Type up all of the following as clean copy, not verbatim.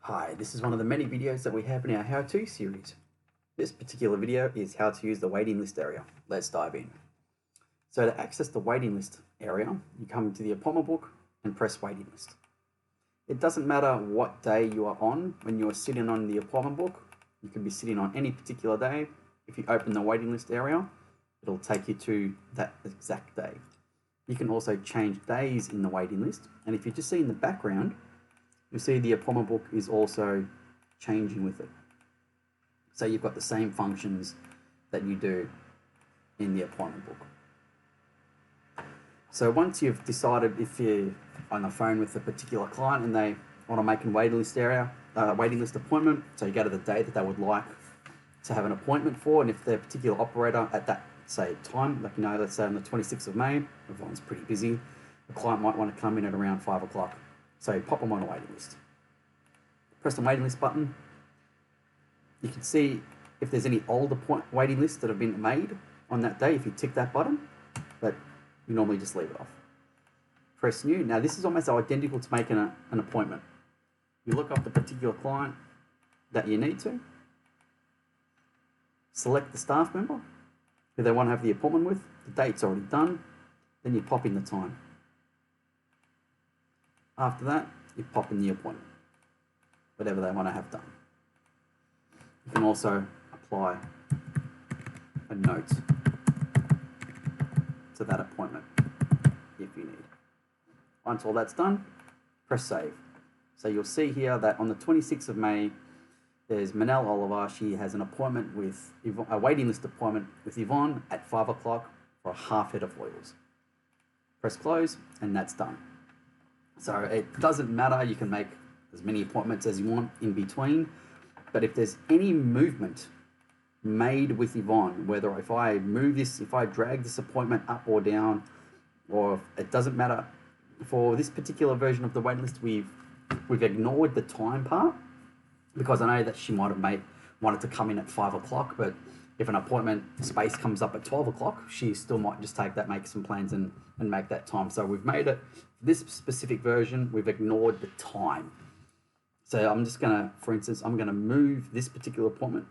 Hi, this is one of the many videos that we have in our how-to series. This particular video is how to use the waiting list area. Let's dive in. So to access the waiting list area, you come to the appointment book and press waiting list. It doesn't matter what day you are on when you're sitting on the appointment book. You can be sitting on any particular day. If you open the waiting list area, it'll take you to that exact day. You can also change days in the waiting list. And if you just see in the background, you'll see the appointment book is also changing with it. So you've got the same functions that you do in the appointment book. So once you've decided if you're on the phone with a particular client and they want to make a waiting list appointment, so you go to the day that they would like to have an appointment for, and if their particular operator at that, say, time, like, let's say on the 26th of May, everyone's pretty busy, the client might want to come in at around 5 o'clock. So pop them on a waiting list. Press the waiting list button. You can see if there's any older waiting lists that have been made on that day if you tick that button, but you normally just leave it off. Press new. Now this is almost identical to making an appointment. You look up the particular client that you need to, select the staff member who they want to have the appointment with, the date's already done, then you pop in the time. After that, you pop in the appointment, whatever they want to have done. You can also apply a note to that appointment if you need. Once all that's done, press save. So you'll see here that on the 26th of May, there's Manel Oliver. She has an appointment with a waiting list appointment with Yvonne at 5 o'clock for a half head of oils. Press close, and that's done. So it doesn't matter, you can make as many appointments as you want in between, but if there's any movement made with Yvonne, whether if I move this, if I drag this appointment up or down, or it doesn't matter, for this particular version of the waitlist, we've ignored the time part, because I know that she might have wanted to come in at 5 o'clock, but if an appointment space comes up at 12 o'clock, she still might just take that, make some plans and make that time. So we've made it, this specific version, we've ignored the time. So I'm just gonna, for instance, I'm gonna move this particular appointment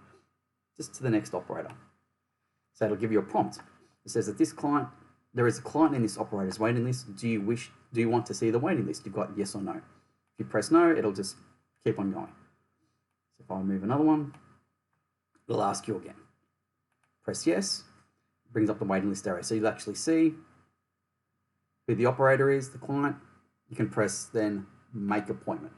just to the next operator. So it'll give you a prompt. It says that there is a client in this operator's waiting list. Do you want to see the waiting list? You've got yes or no. If you press no, it'll just keep on going. So if I move another one, it'll ask you again. Press yes, brings up the waiting list area. So you'll actually see who the operator is, the client. You can press then make appointment.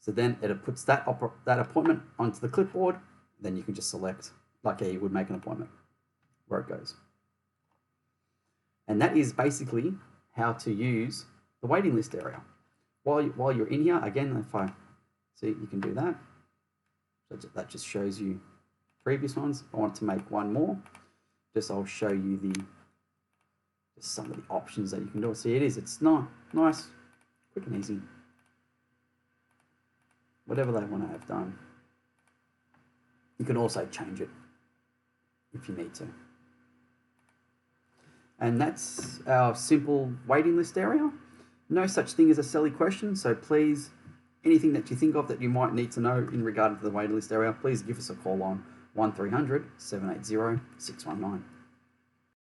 So then it puts that appointment onto the clipboard. Then you can just select like you would make an appointment where it goes. And that is basically how to use the waiting list area. While you're in here, again, if I see, you can do that. So that just shows you previous ones. I want to make one more. I'll show you just some of the options that you can do. See, it's not nice, quick and easy. Whatever they want to have done. You can also change it if you need to. And that's our simple waiting list area. No such thing as a silly question, so please, anything that you think of that you might need to know in regard to the waiting list area, please give us a call on 1300 780 619.